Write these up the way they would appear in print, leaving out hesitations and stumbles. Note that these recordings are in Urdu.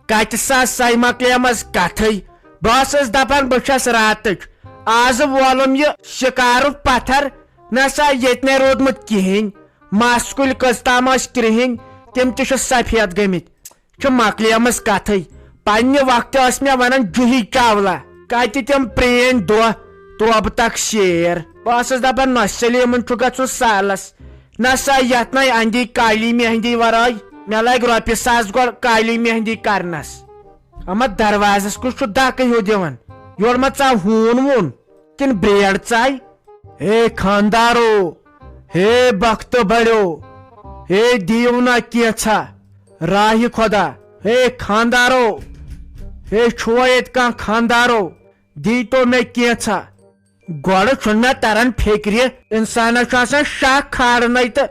کت سا سہ مکلیمس کتھے بہس دپان بچس راتچ آز وولم یہ شکار پتھر نسا یت نے رودمت کہین مس کل کس تام کرہن تم تہ سفید گمت مکلیمس کتھے پنہ وقت مے ونان جوہی چاولہ کت تم پرین دہ توبہ تک شیر بہس دپان نہ سلیمن گھن سالس نسا یت نا اندی کالی مہندی ورائے مے لگ رۄپیہِ ساس گۄڈٕ کالی مہندی کرنس اما دروازس کس دکہ ہیو دِوان یور ما ژاو ہوٗن ووٗن کن بریڈ ژاے ہے خاندارو ہے بخت بڑو ہے دیو نا کیچھا راہ خدا ہے خاندارو ہے چھوا یت کان خاندارو دی تو میں کیچھا گوڑ چھُنہ تران فکرِ انسانس چھُ آسان شاہ کھارنے تو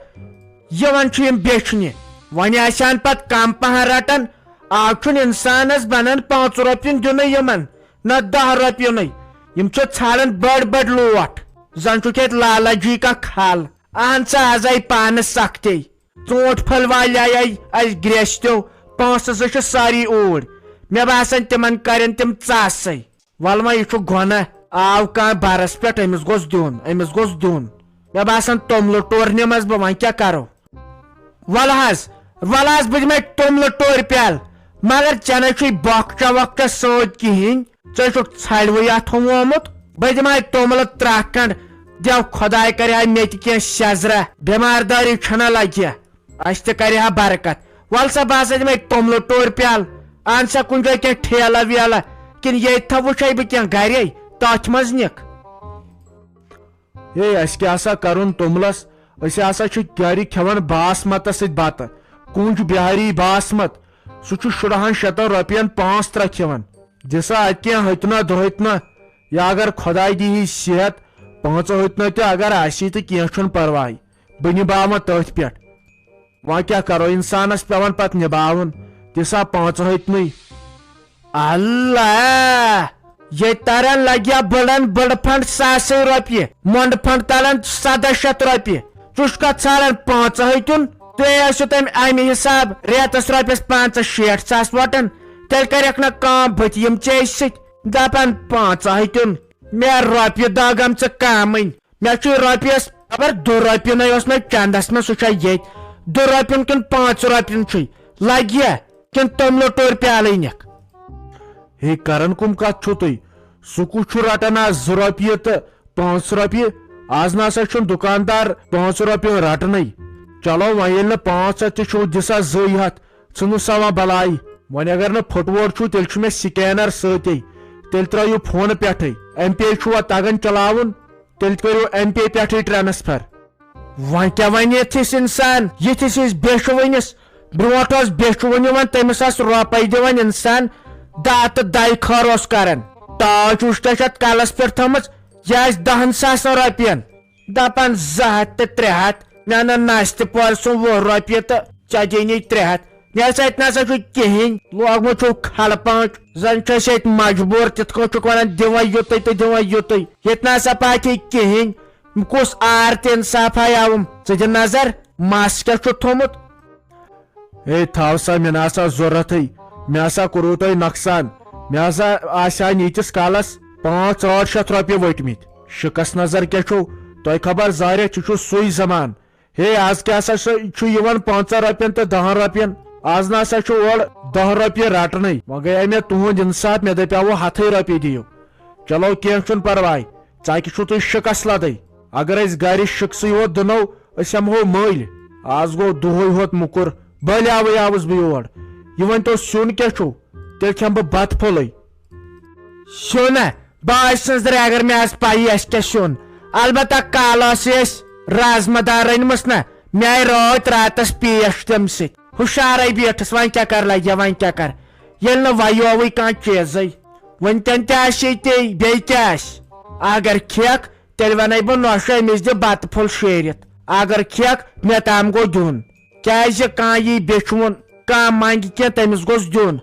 یوان چھُ یم بیچھنہِ وۄنۍ آسان پت کم پہن رٹان آج چھُنہٕ انسانس بنان 5 رۄپین دِنُے یمن نہ 10 رۄپینُے یم چھِ ژھانڈان بڑ بڑ لوٹ زن چھُکھ ییٚتہِ لالا جی کا کھال اہن سا آز آیہِ پانس سختی ژوٗنٛٹھۍ پھل والے آیہِ اسہِ گریستیو پونٛسہٕ زٕ چھِ ساری اوٗرۍ مےٚ باسان تمن کرن تم ژاسٕے ول وۄنۍ یہِ چھُ گۄناہ آو کانٛہہ برس پٮ۪ٹھ أمِس گوٚژھ دیُن مےٚ باسان توٚملہٕ ٹوٗر نِمس بہٕ وۄنۍ کیٛاہ کرو ول حظ بہٕ دِمے توٚملہٕ ٹوٗرِ پیالہٕ مگر ژےٚ نَے چھُے بۄکچا وۄکچا سۭتۍ کِہیٖنۍ ژےٚ چھُکھ ژھڑوٕے اتھ ہومُت بہٕ دِمے توٚملہٕ 3 کنٛڈ دٮ۪و خۄداے کرِ ہا مےٚ تہِ کینٛہہ شزرا بٮ۪مار دٲری چھنہ لگہِ اسہِ تہِ کرِ ہا برکت ول سا بہٕ ہسا دِمے توٚملہٕ ٹوٗرِ پیالہٕ ان سا کُنہِ جایہِ کینٛہہ ٹھیلا ویلا کِنہٕ ییٚتہِ تھا وٕچھے بہٕ کینٛہہ گرے تتھ منٛز نِکھ ہے اَسہِ کیٛاہ سا کرُن توٚملس أسۍ ہسا چھِ گرِ کھٮ۪وان باسمتس سۭتۍ بتہٕ کُنج بہاری باسمت سُہ چھُ 600 رۄپین 5 ترٛکھ کھٮ۪وان دِسا اتہِ کینٛہہ ہتنا دۄہتنا یا اگر خۄداے دی صحت 5 ہتنا تہِ اگر آسی تہٕ کینٛہہ چھُنہٕ پرواے بہٕ نِباوان تٔتھۍ پٮ۪ٹھ وۄنۍ کیٛاہ کرو انسانس پیوان پتہٕ نِباوُن دِسا 5 ہتنٕے اللہ ییٚتہِ ترن لگیا بڑن بڑ پھنڈ 100 رۄپیہِ مۄنڈ پھنڈ ترن 700 رۄپیہِ ژٕ چھُکھا ژھانڈان 5 ہتُن تُہۍ ٲسِو تمہِ امہِ حساب ریتس رۄپیس 5-6 ساس وٹان تیٚلہِ کرکھ نہٕ کٲم بٕتھِ یم چیٚج سۭتۍ دپان 5 ہتُن مےٚ رۄپیہِ دہ گٔمژٕ کامٕنۍ مےٚ چھُ رۄپیس خبر 2 رۄپینٕے اوس مےٚ چندس منٛز سُہ چھا ییٚتہِ 2 رۄپین کِنہٕ 5 رۄپین چھُے لگیا کِنہٕ توٚملہٕ ٹوٗرِ پیالٕے نِکھ ہے کرن کم کتھ چھو تُہۍ سُہ کُس چھُ رٹان آز 2 رۄپیہِ تہٕ 5 رۄپیہِ آز نسا چھُنہٕ دُکاندار 5 رۄپیہِ رٹنٕے چلو وۄنۍ ییٚلہِ نہٕ 500 تہِ چھُو دِسا 200 ژھٕنو سوا بلاے وۄنۍ اگر نہٕ پھُٹووٹ چھُو تیٚلہِ چھُ مےٚ سکینر سۭتی تیٚلہِ ترٲیِو فونہٕ پٮ۪ٹھٕے MP چھُوا تگان چلاوُن تیٚلہِ کٔرِو MP پٮ۪ٹھٕے ٹرانسفر وۄنۍ کیٛاہ ونہِ یِتھِس انسان یِتھِس أسۍ بیچھوٕنِس برونٛٹھ اوس بیچھوٕنۍ یِوان تٔمِس آسہٕ رۄپے دِوان انسان دہ تہٕ دَہہِ خٲر اوس کران ٹاچ وٕچھ تتھ اتھ کلس پٮ۪ٹھ تھٲمٕژ یہِ آسہِ 10,000 رۄپین دپان 200 تہٕ 300 مےٚ اَنن نستہِ پورِ سُم 20 رۄپیہِ تہٕ ژےٚ دِنی 300 نیسا اتہِ نسا چھُ کِہیٖنۍ لوگمُت چھُ کھلہٕ پانٛچ زن چھِ أسۍ ییٚتہِ مجبوٗر تِتھ کٲٹھۍ چھُکھ ونان دِوے یُتُے تہٕ دِوے یُتُے ییٚتہِ نسا پاکے کِہیٖنۍ کُس آر تہِ انصاف آیاوُم ژٕ دِ نظر مس کیٛاہ چھُ تھوٚمُت ہے تھاو سا مےٚ نسا ضروٗرتھٕے مےٚ ہسا کوٚروٕ تۄہہِ نۄقصان مےٚ ہسا آسہِ ہا ییٖتِس کالس 5-8 شیٚتھ رۄپیہِ ؤٹمٕتۍ شِکس نظر کیٛاہ چھُو تۄہہِ خبر زارٮ۪تھ یہِ چھُ سُے زمان ہے آز کیٛاہ سا چھُ یِوان 5 رۄپین تہٕ 10 رۄپین آز نسا چھُ اورٕ 10 رۄپیہِ رٹنٕے وۄنۍ گٔیے مےٚ تُہُنٛد انصاف مےٚ دپیاوٕ 100 رۄپیہِ دِیِو چلو کینٛہہ چھُنہٕ پرواے ژکہِ چھُو تُہۍ شِکس لدٕے اگر أسۍ گرِ شِکسٕے یوت دِنو أسۍ ہٮ۪مہو مٔلۍ آز گوٚو دۄہے ہوت مُکُر بٔلۍ آوٕے آوُس بہٕ یور یہِ ؤنۍتو سیُن کیٛاہ چھُو تیٚلہِ کھٮ۪مہٕ بہٕ بتہٕ پھوٚلٕے سیُنہ باج سٕنٛزرِ اگر مےٚ آسہِ پایی اسہِ کیٛاہ سیُن البتہ کالہٕ ٲسۍ أسۍ رازما دار أنمٕژ نا مےٚ آیہِ رٲتۍ راتس پیش تمہِ سۭتۍ ہُشارے بیٖٹھٕس وۄنۍ کیٛاہ کر لگہِ وۄنۍ کیٛاہ کر ییٚلہِ نہٕ ویووٕے کانٛہہ چیٖزٕے وٕنکٮ۪ن تہِ آسی تی بیٚیہِ کیٛاہ آسہِ اگر کھٮ۪کھ تیٚلہِ ونے بہٕ نۄشہِ أمِس دِ بتہٕ پھوٚل شیٖرِتھ اگر کھٮ۪کھ مےٚ تام گوٚو دیُن کیٛازِ کانٛہہ یی بیچھوُن کانٛہہ منگہِ کینٛہہ تٔمِس گوٚژھ دیُن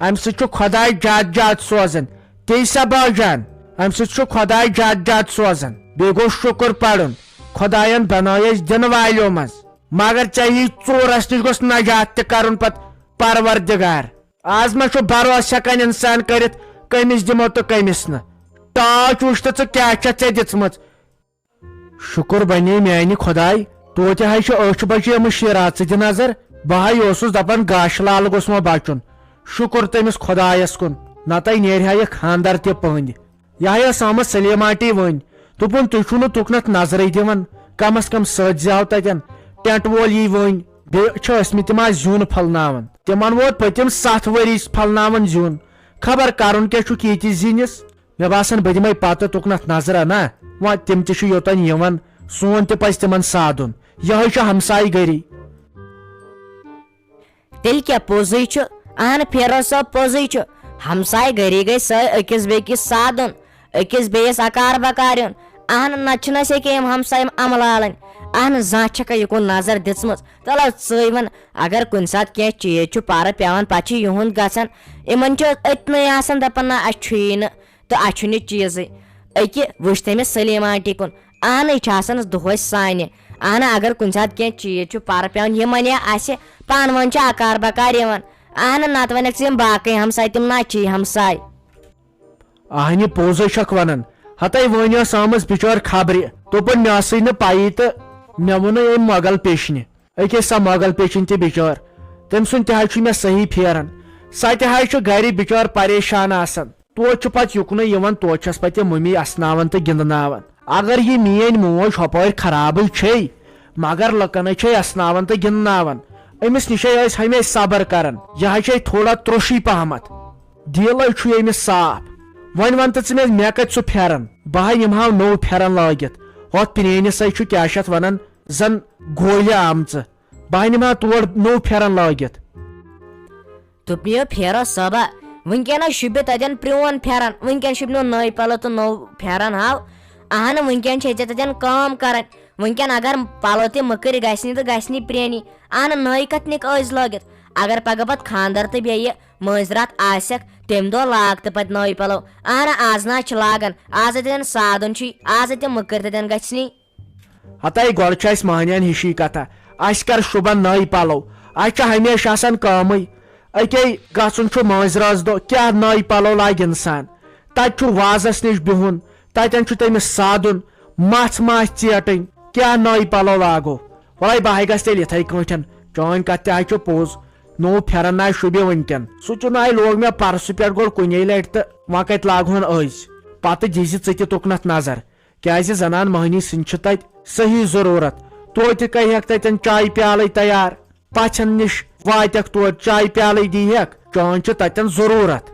امہِ سۭتۍ چھُ خۄداے زیادٕ زیادٕ سوزان تی سا باجان امہِ سۭتۍ چھُ خۄداے زیادٕ زیادٕ سوزان بیٚیہِ گوٚو شُکر پرُن خۄداین بنٲے أسۍ دِنہٕ والیو منٛز مگر ژےٚ یی ژوٗرس نِش گوٚژھ نجات تہِ کرُن پتہٕ پروردگار آز ما چھُ بھروسہٕ ہٮ۪کان انسان کٔرِتھ کٔمِس دِمو تہٕ کٔمِس نہٕ ٹاچ وٕچھ تہٕ ژٕ کیٛاہ چھَتھ ژےٚ دِژمٕژ. شُکر بنے میانہِ خۄداے توتہِ حظ چھِ أچھ بچیمٕژ شیٖرا ژٕ دِ نظر بہٕ ہاے اوسُس دپان گاشہٕ لال گوٚژھ مےٚ بچُن شُکر تٔمِس خۄدایس کُن نتہٕ نیرِ ہا یہِ خاندر تہِ پٔنٛدۍ. یہِ ہا ٲس آمٕژ سلیٖم آنٹی وۄنۍ دوٚپُن تُہۍ چھُو نہٕ تُکنتھ نظرٕے دِوان کم از کم سۭتۍ زاو تتٮ۪ن ٹینٹ وول یی وۄنۍ بیٚیہِ چھِ ٲسمٕتۍ تِم آز زیُن پھلناوان تِمن ووت پٔتِم 7 ؤری پھلناوان زیُن خبر کرُن کیٛاہ چھُکھ ییٖتِس زِنِس مےٚ باسان بہٕ دِمے پتہٕ تُکنتھ نظرا نا وۄنۍ تِم تہِ چھِ یوٚتن یِوان سون تہِ پزِ تِمن سادُن یِہوے چھُ ہمساے گٔری. تیٚلہِ کیٛاہ پوٚزُے چھُ اہن فیروز صٲب پوٚزُے چھُ ہمساے گری گٔے سٲے أکِس بیٚکِس سادُن أکِس بیٚیِس اکار بکار یُن اہن نتہٕ چھِنہٕ اَسہِ ییٚکیٛاہ یِم ہمساے عملالٕنۍ اہن زانٛہہ چھکھا یِکُن نظر دِژمٕژ چلو ژٕے وَن اگر کُنہِ ساتہٕ کینٛہہ چیٖز چھُ پرٕ پیٚوان پتہٕ چھُ یِہُنٛد گژھان یِمن چھُ أتنٕے آسان دپان نہ اَسہِ چھُیی نہٕ تہٕ اَسہِ چھُنہٕ یہِ چیٖزٕے أکہِ وٕچھ تٔمِس سلیٖم آنٹی کُن اہن یہِ چھِ آسان دۄہے سانہِ اہن اگر کُنہِ ساتہٕ کینٛہہ چیٖز چھُ پرٕ پیٚوان یِمن یا اَسہِ پانہٕ ؤنۍ چھِ اکار بکار یِوان اہن نتہٕ ونکھ ژٕ یِم باقٕے ہمساے تِم نہ چھی ہمساے. اہنہِ پوٚزے چھکھ ونان ہتے وۄنۍ ٲس آمٕژ بِچٲر خبرِ دوٚپُن مےٚ ٲسٕے نہٕ پَیی تہٕ مےٚ ووٚنُے أمۍ مۄغل پیشنہِ أکے سۄ مۄغل پیشن تہِ بِچٲر تٔمۍ سُنٛد تہِ حظ چھُ مےٚ صحیح پھیران سۄ تہِ حظ چھُ گرِ بِچٲر پریشان آسان توتہِ چھُ پتہٕ یُکنُے یِوان توتہِ چھس پتہٕ یہِ مٔمی اسناوان تہٕ گنٛدناوان اگر یہِ میٲنۍ موج ہۄپٲرۍ خرابٕے چھے مگر لُکن چھے اسناوان تہٕ گنٛدناوان أمِس نِشے ٲسۍ ہمیشہِ صبر کران یہِ حظ چھے تھوڑا ترٛوشی پہمتھ دیٖلٕے چھُ أمِس صاف. وۄنۍ ون تہٕ ژٕ مےٚ کتہِ سُہ پھیرن بہٕ ہا یِمہٕ ہاو نوٚو پھیرن لٲگِتھ ہۄتھ پرٛٲنِسے چھُ کیٛاہ چھِ اتھ ونان زن گولہِ آمژٕ بہٕ ہا نِمہٕ ہا تور نوٚو پھیرن لٲگِتھ. دوٚپ یہِ فیروز صٲبا وٕنکیٚنس شوٗبہِ تتٮ۪ن پرٛون پھیرن وٕنکیٚن شوٗبنو نٔے پلو تہٕ نوٚو پھیرن ہاو اہن وٕنکیٚن چھے ژےٚ تتٮ۪ن کٲم کرٕنۍ وٕنکیٚن اگر پلو تہِ مٔکٕرۍ گژھنی تہٕ گژھنی پرٛٲنی اہن نٔے کتھ نِکھ ٲسۍ لٲگِتھ اگر پگہہ پتہٕ خاندر تہٕ بیٚیہِ مٲنٛزراتھ آسٮ۪کھ تمہِ دۄہ لاگ تہٕ پتہٕ نٔے پلو اہن آز نہ چھِ لاگان آز تتٮ۪ن سادُن چھُے آز تِم مٔکٕرۍ تتٮ۪ن گژھنی. ہتے گۄڈٕ چھِ اسہِ مہنین ہِشی کتھا اسہِ کر شوٗبان نٔے پلو اسہِ چھِ ہمیشہِ آسان کٲمٕے أکے گژھُن چھُ مٲنٛزرٲژ دۄہ کیٛاہ نٔے پلو لاگہِ انسان تتہِ چھُ وازس نِش بِہُن تتٮ۪ن چھُ تٔمِس سادُن مژھ ماسہِ ژیٹٕنۍ کیٛاہ نٔے پلو لاگو وَلے بہٕ ہاے گژھِ تیٚلہِ یِتھٕے کٲٹھۍ چٲنۍ کتھ تہِ حظ چھِ پوٚز نوٚو پھیرن نہ شوٗبہِ وٕنکیٚن سُہ تہِ ناے لوگ مےٚ پرسہٕ پٮ۪ٹھ گۄڈٕ کُنی لٹہِ تہٕ وۄنۍ کتہِ لاگہون أزۍ پتہٕ دِزِ ژٕ تہِ تُکنتھ نظر کیٛازِ زنان مٔہنی سٕنٛدۍ چھِ تتہِ صحیح ضروٗرت توتہِ کریکھ تتٮ۪ن چایہِ پیالے تیار پژھٮ۪ن نِش واتٮ۪کھ تور چایہِ پیالے دیٖہکھ چٲنۍ چھِ تتٮ۪ن ضروٗرت.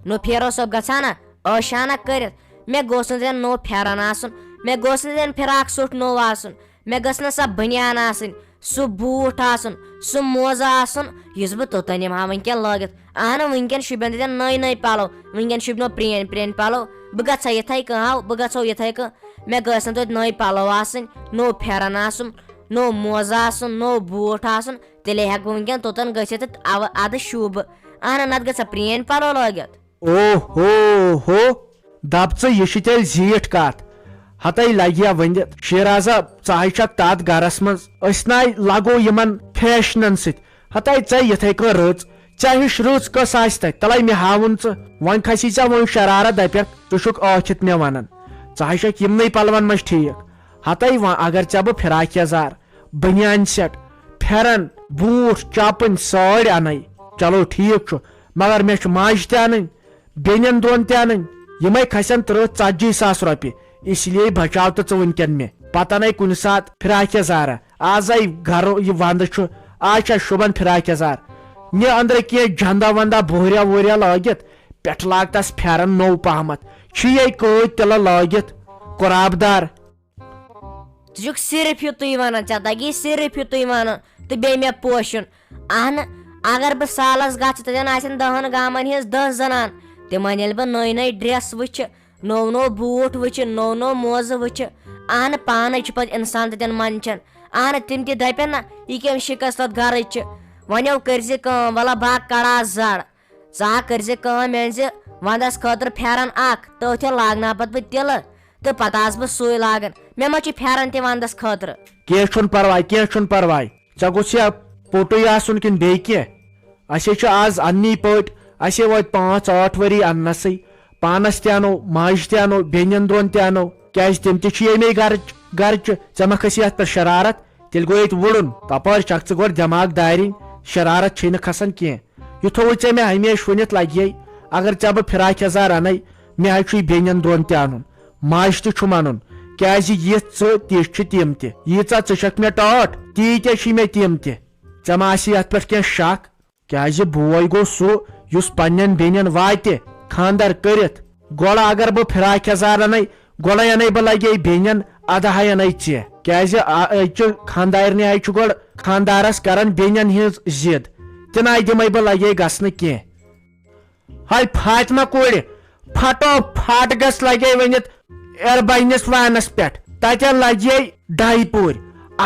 نو فیروز صٲب گژھان نا ٲشانہ کٔرِتھ مےٚ گوٚژھ نہٕ تتٮ۪ن نوٚو پھیرن آسُن مےٚ گوٚژھ نہٕ تتٮ۪ن فراک سوٗٹ نوٚو آسُن مےٚ گٔژھ نہٕ سۄ بنیان آسٕنۍ سُہ بوٗٹھ آسُن سُہ موزٕ آسُن یُس بہٕ توٚتن یِمہٕ ہا وٕنکیٚن لٲگِتھ اہن وٕنکیٚن شوٗبن تتٮ۪ن نٔے نٔے پلو وٕنکیٚن شوٗبنو پرٛٲنۍ پرٛٲنۍ پلو بہٕ گژھٕ ہا یِتھٕے کٔنۍ ہاو بہٕ گژھو یِتھٕے کٔنۍ مےٚ گٔژھ نہٕ توتہِ نٔے پلو آسٕنۍ نوٚو پھیرن آسُن نوٚو موزٕ آسُن نوٚو بوٗٹھ آسُن تیٚلے ہٮ۪کہٕ بہٕ وٕنکیٚن توٚتن گٔژھِتھ تہٕ ادٕ شوٗبہٕ اہن نتہٕ گژھا پرٛٲنۍ پلو لٲگِتھ. او ہو ہو دپ ژٕ یہِ چھِ تیٚلہِ زیٖٹھ کتھ ہتے لگہِ یا ؤنِتھ شیرازا ژٕ ہاے چھکھ تتھ گرس منٛز أسۍ ناے لگو یِمن فیشنن سۭتۍ ہتے ژےٚ یِتھٕے کٔنۍ رٕژ ژےٚ ہِش رٕژ کۄس آسہِ تتہِ تلے مےٚ ہاوُن ژٕ وۄنۍ کھسی ژےٚ وۄنۍ شرارت دپکھ ژٕ چھُکھ ٲکھِتھ مےٚ ونان ژٕ ہاے چھکھ یِمنٕے پلون منٛز ٹھیٖک ہتے وۄنۍ اگر ژےٚ بہٕ فراک یزار بنیان سیٹ پھیرن بوٗٹھ چپٕنۍ سٲڑۍ انَے چلو ٹھیٖک چھُ مگر مےٚ چھُ ماجہِ تہِ انٕنۍ بیٚنٮ۪ن دۄن تہِ انٕنۍ یِمے کھسن 30-40 ساس رۄپیہِ اس لیے بچاو تہٕ ژٕ وٕنکیٚن مےٚ پتہٕ انے کُنہِ ساتہٕ فراک یزارا آز آیہِ گرٕ یہِ ونٛدٕ چھُ آز چھا شوٗبان فراک یزار نہِ أنٛدرٕ کینٛہہ جندا وندا بوہریا ووہریا لٲگِتھ پٮ۪ٹھٕ لاگ تس پھیرن نوٚو پہمتھ چھُیے قٲدۍ تِلہٕ لٲگِتھ قۄراب دار. ژٕ چھُکھ صرف یُتُے ونان ژےٚ تگی صرف یُتُے ونان تہٕ بیٚیہِ مےٚ پوشُن اہنہٕ اگر بہٕ سالس گژھٕ تتٮ۪ن آسن 10 گامن ہِنٛز 10 زنان تِمن ییٚلہِ بہٕ نٔے نٔے ڈریس وٕچھِ نوٚو نوٚو بوٗٹھ وٕچھِ نوٚو نوٚو موزٕ وٕچھِ اہنہٕ پانے چھُ پتہٕ انسان تتٮ۪ن منٛدچھان اہنہٕ تِم تہِ دپن نہ یہِ کٔمۍ شِکست تتھ گرٕچ چھِ وۄنۍ کٔرزِ کٲم ولا بہٕ ہا کڑا زر ژٕ ہا کٔرزِ کٲم مےٚ أنزِ ونٛدس خٲطرٕ پھیرن اکھ تٔتھۍ لاگناو پتہٕ بہٕ تِلہٕ تہٕ پتہٕ آسہٕ بہٕ سُے لاگان مےٚ ما چھُ پھیرن تہِ ونٛدس خٲطرٕ. کینٛہہ چھُنہٕ پرواے کینٛہہ چھُنہٕ پرواے ژےٚ گوٚژھ یا پوٹُے آسُن کِنہٕ بیٚیہِ کینٛہہ اسے چھ آز انی پٹ اسے وات 5-8 ؤری انسے پانس تہ انو ماج تہ انو بینن دون تہ انو کیاز تم تہ چھ یمے گرچ ژے ما کھسی اتھ پہ شرارت تیل گو یہ وڑن تپار چک ژٕ گۄڈٕ دٮ۪ماغ دارین شرارت چھ نہٕ کھسان کینٛہہ یہ تھوٚوُے ژےٚ مےٚ ہمیشہ ؤنِتھ لگے اگر ژےٚ بہٕ فراک یزار انے مےٚ حظ چھُے بیٚنٮ۪ن دۄن تہِ انُن ماجہِ تہِ چھُم انُن کیازِ یِتھ ژٕ تِژھ چھِ تِم تہِ ییٖژاہ ژٕ چھکھ مےٚ ٹاٹھ تیٖتیاہ چھی مےٚ تِم تہِ ژےٚ ما آسی اتھ پٮ۪ٹھ کینٛہہ شک کیازِ بوے گوٚو سُہ یُس پننٮ۪ن بیٚنٮ۪ن واتہِ خاندر کٔرِتھ گۄڈٕ اگر بہٕ فراک یزار انے گۄڈے انے بہٕ لگے بیٚنٮ۪ن ادہے انے ژےٚ کیازِ أزچہِ خاندارنہِ آیہِ چھُ گۄڈٕ خاندارس کران بیٚنٮ۪ن ہٕنٛز ضد تِناے دِمے بہٕ لگے گژھنہٕ کینٛہہ ہاے فاطمہ کورِ پھٹو پھٹ گژھ لگے ؤنِتھ اربنس وانس پٮ۪ٹھ تتٮ۪ن لگے 2 پوٗرۍ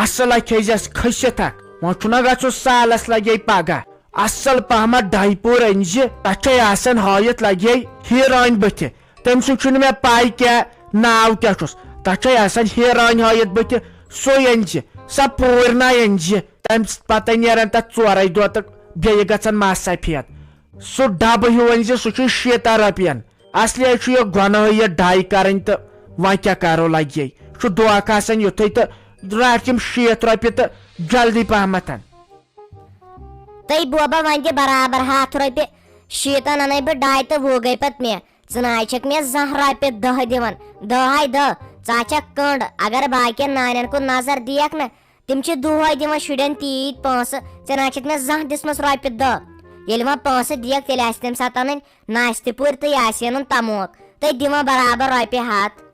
اصل کھیزس کھٔسِتھ اکھ وۄنۍ چھُنہ گژھُن سالس لگے پگہہ اصل پہمت 2 پوٗرۍ أنۍ زِ تتھ چھے آسان ہٲیِتھ لگے ہیٖرٲنۍ بٕتھِ تٔمۍ سُنٛد چھُنہٕ مےٚ پاے کیٛاہ ناو کیٛاہ چھُس تتھ چھے آسان ہیٖرٲنۍ ہٲیِتھ بٕتھِ سُے أنۍ زِ سۄ پوٗرناے أنۍ زِ تمہِ پتہٕ نیران تتھ 4 دۄہ تہٕ بیٚیہِ گژھان مس سفید سُہ ڈبہٕ ہیوٗ أنۍ زِ سُہ چھُ 60 رۄپین اصلی چھُ یہ گۄنہٕے یہِ ڈاے کرٕنۍ تہٕ وۄنۍ کیٛاہ کرو لگے چھُ دھوکہٕ آسان یُتھُے تہٕ رٹ یِم 60 رۄپیہِ تہٕ جلدی پہمتھ تُہۍ بوبا وۄنۍ دِ برابر 100 رۄپیہِ 60 انے بہٕ 2 تہٕ 20 گٔے پتہٕ مےٚ ژٕ ناے چھکھ مےٚ 2 رۄپیہِ 10 دِوان 10 ژٕ چھکھ کنڈ اگر باقین نانٮ۪ن کُن نظر دِیکھ نہ تِم چھِ دۄہے دِوان شُرٮ۪ن تیٖتۍ پونٛسہٕ ژےٚ ناے چھکھ مےٚ زانٛہہ دِژمٕژ رۄپیہِ 10 ییٚلہِ وۄنۍ پونٛسہٕ دِیکھ تیٚلہِ آسہِ تمہِ ساتہٕ انٕنۍ ناشتہٕ پوٗرۍ تہٕ یہِ آسہِ انُن تموک تُہۍ دِوان برابر رۄپیہِ 100